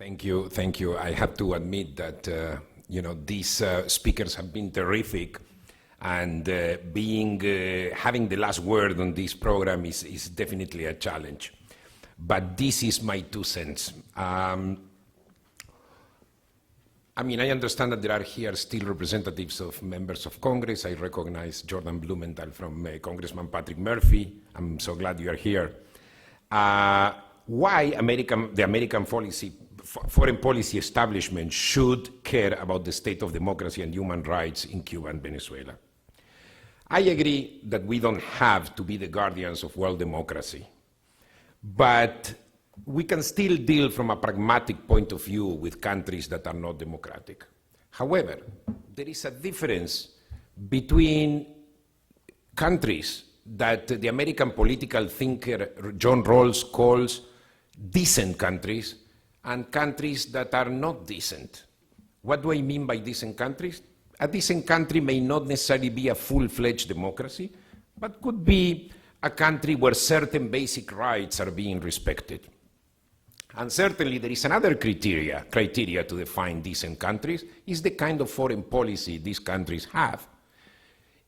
Thank you, thank you. I have to admit that these speakers have been terrific, and having the last word on this program is definitely a challenge. But this is my 2 cents. I understand that there are here still representatives of members of Congress. I recognize Jordan Blumenthal from Congressman Patrick Murphy. I'm so glad you are here. Why the American foreign policy establishment should care about the state of democracy and human rights in Cuba and Venezuela? I agree that we don't have to be the guardians of world democracy, but we can still deal from a pragmatic point of view with countries that are not democratic. However, there is a difference between countries that the American political thinker John Rawls calls decent countries and countries that are not decent. What do I mean by decent countries? A decent country may not necessarily be a full-fledged democracy, but could be a country where certain basic rights are being respected. And certainly there is another criteria to define decent countries, is the kind of foreign policy these countries have.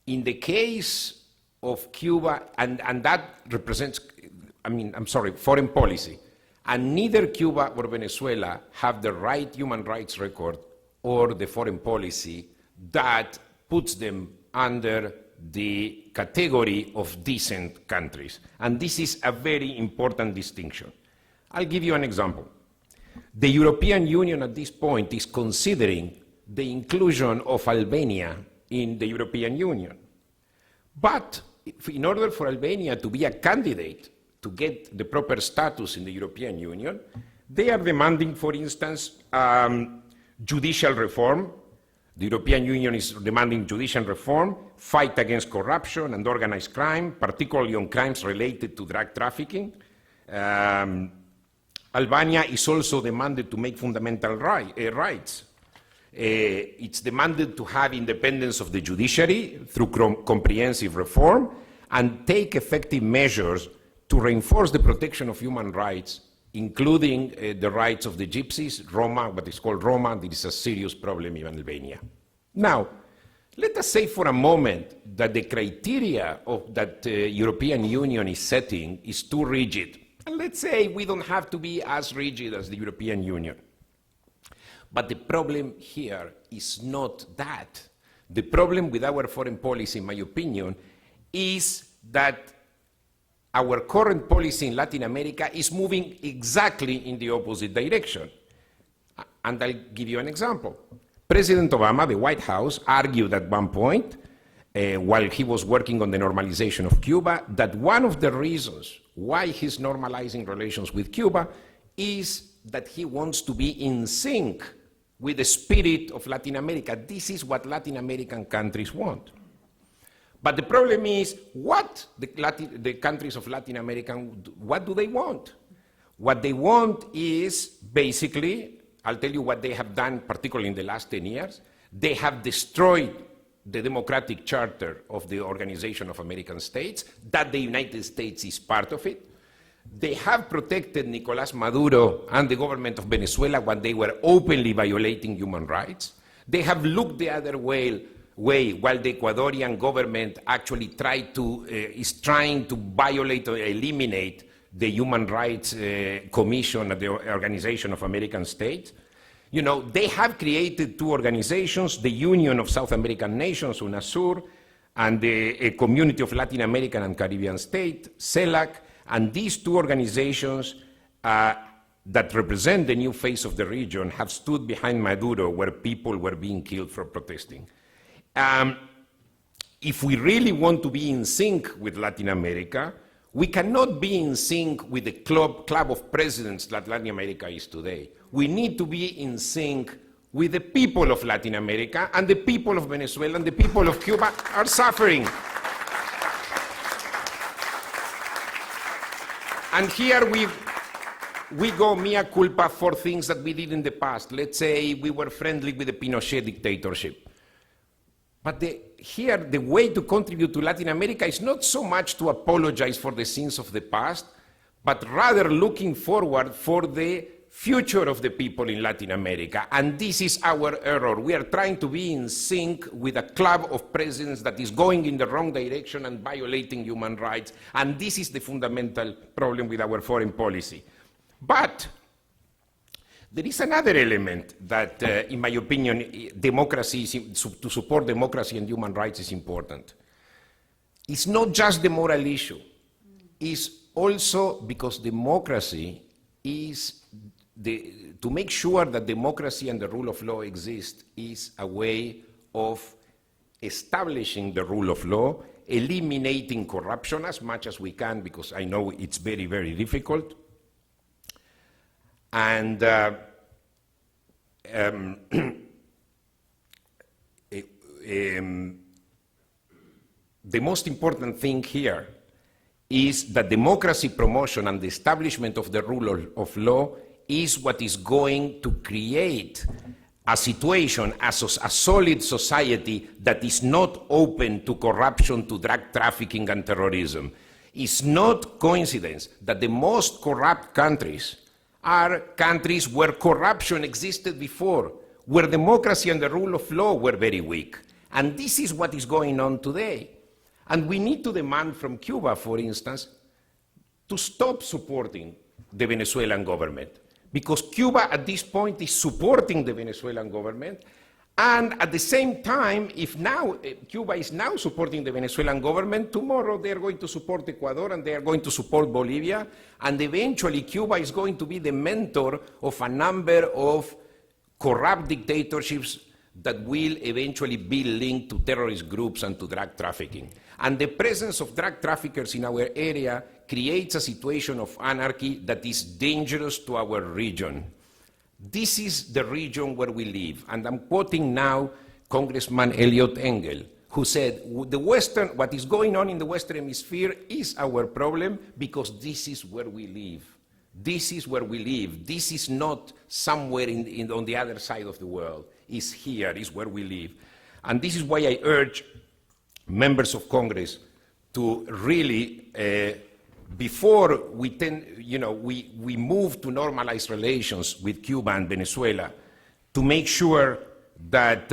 In the case of Cuba, and that represents, foreign policy, and neither Cuba or Venezuela have the right human rights record or the foreign policy that puts them under the category of decent countries. And this is a very important distinction. I'll give you an example. The European Union at this point is considering the inclusion of Albania in the European Union. But in order for Albania to be a candidate to get the proper status in the European Union, they are demanding, for instance, judicial reform. The European Union is demanding judicial reform, fight against corruption and organized crime, particularly on crimes related to drug trafficking. Albania is also demanded to make fundamental rights. It's demanded to have independence of the judiciary through comprehensive reform and take effective measures to reinforce the protection of human rights, including the rights of the gypsies, Roma, what is called Roma. This is a serious problem in Albania. Now, let us say for a moment that the criteria that the European Union is setting is too rigid. And let's say we don't have to be as rigid as the European Union. But the problem here is not that. The problem with our foreign policy, in my opinion, is that our current policy in Latin America is moving exactly in the opposite direction. And I'll give you an example. President Obama, the White House, argued at one point, while he was working on the normalization of Cuba, that one of the reasons why he's normalizing relations with Cuba is that he wants to be in sync with the spirit of Latin America. This is what Latin American countries want. But the problem is, what the countries of Latin America, what do they want? What they want is basically, I'll tell you what they have done, particularly in the last 10 years. They have destroyed the democratic charter of the Organization of American States, that the United States is part of it. They have protected Nicolás Maduro and the government of Venezuela when they were openly violating human rights. They have looked the other way while the Ecuadorian government actually is trying to violate or eliminate the Human Rights Commission of the Organization of American States. You know, they have created 2 organizations, the Union of South American Nations, UNASUR, and the Community of Latin American and Caribbean States, CELAC, and these 2 organizations that represent the new face of the region have stood behind Maduro where people were being killed for protesting. If we really want to be in sync with Latin America, we cannot be in sync with the club of presidents that Latin America is today. We need to be in sync with the people of Latin America, and the people of Venezuela and the people of Cuba are suffering. And here we go mea culpa for things that we did in the past. Let's say we were friendly with the Pinochet dictatorship. But here, the way to contribute to Latin America is not so much to apologize for the sins of the past, but rather looking forward for the future of the people in Latin America. And this is our error. We are trying to be in sync with a club of presidents that is going in the wrong direction and violating human rights. And this is the fundamental problem with our foreign policy. But there is another element that, in my opinion, democracy to support democracy and human rights is important. It's not just the moral issue. It's also because democracy is to make sure that democracy and the rule of law exist is a way of establishing the rule of law, eliminating corruption as much as we can, because I know it's very, very difficult. And the most important thing here is that democracy promotion and the establishment of the rule of law is what is going to create a situation as a solid society that is not open to corruption, to drug trafficking and terrorism. It's not coincidence that the most corrupt countries are countries where corruption existed before, where democracy and the rule of law were very weak. And this is what is going on today. And we need to demand from Cuba, for instance, to stop supporting the Venezuelan government. Because Cuba at this point is supporting the Venezuelan government, and at the same time, if now Cuba is now supporting the Venezuelan government, tomorrow they are going to support Ecuador and they are going to support Bolivia, and eventually Cuba is going to be the mentor of a number of corrupt dictatorships that will eventually be linked to terrorist groups and to drug trafficking. And the presence of drug traffickers in our area creates a situation of anarchy that is dangerous to our region. This is the region where we live. And I'm quoting now Congressman Elliot Engel, who said, what is going on in the Western Hemisphere is our problem because this is where we live. This is where we live. This is not somewhere on the other side of the world. It's here, it's where we live. And this is why I urge members of Congress to really, before we move to normalize relations with Cuba and Venezuela, to make sure that,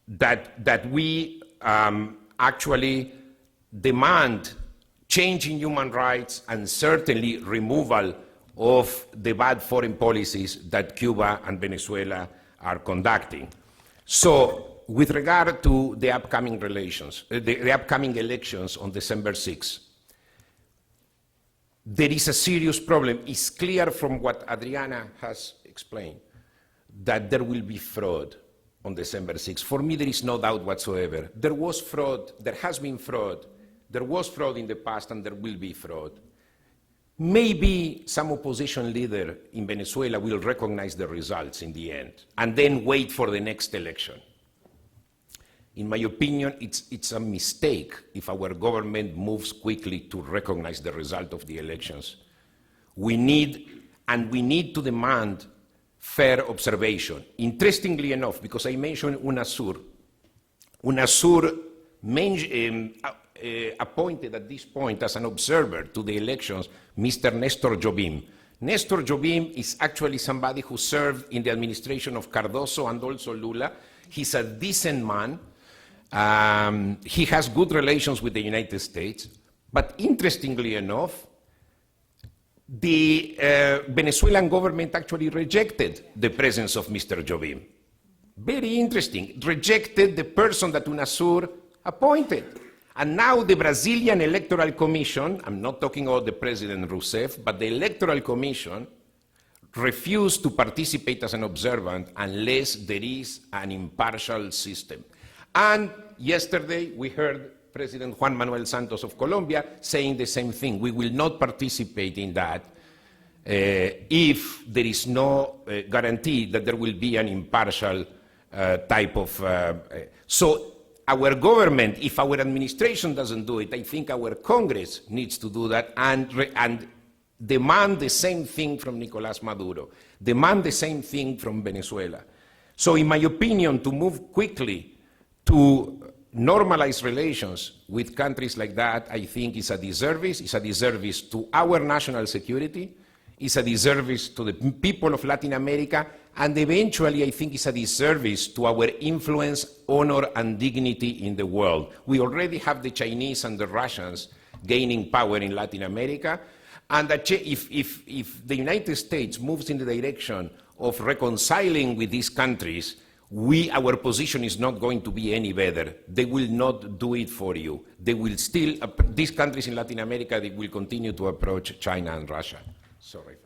that we actually demand change in human rights and certainly removal of the bad foreign policies that Cuba and Venezuela are conducting. So, with regard to the upcoming relations, the upcoming elections on December 6th, there is a serious problem. It's clear from what Adriana has explained that there will be fraud on December 6th. For me, there is no doubt whatsoever. There was fraud, there has been fraud, there was fraud in the past, and there will be fraud. Maybe some opposition leader in Venezuela will recognize the results in the end and then wait for the next election. In my opinion, it's a mistake if our government moves quickly to recognize the result of the elections. We need to demand fair observation. Interestingly enough, because I mentioned UNASUR appointed at this point as an observer to the elections Mr. Nestor Jobim. Nestor Jobim is actually somebody who served in the administration of Cardoso and also Lula. He's a decent man. He has good relations with the United States, but interestingly enough, the Venezuelan government actually rejected the presence of Mr. Jobim. Very interesting, rejected the person that UNASUR appointed. And now the Brazilian Electoral Commission, I'm not talking about the President Rousseff, but the Electoral Commission refused to participate as an observant unless there is an impartial system. And yesterday we heard President Juan Manuel Santos of Colombia saying the same thing. We will not participate in that if there is no guarantee that there will be an impartial type of... So our government, if our administration doesn't do it, I think our Congress needs to do that and demand the same thing from Nicolás Maduro, demand the same thing from Venezuela. So in my opinion, to move quickly to normalize relations with countries like that, I think is a disservice. It's a disservice to our national security. It's a disservice to the people of Latin America, and eventually I think it's a disservice to our influence, honor, and dignity in the world. We already have the Chinese and the Russians gaining power in Latin America, and if the United States moves in the direction of reconciling with these countries, our position is not going to be any better. They will not do it for you. They will still, these countries in Latin America, they will continue to approach China and Russia. Sorry.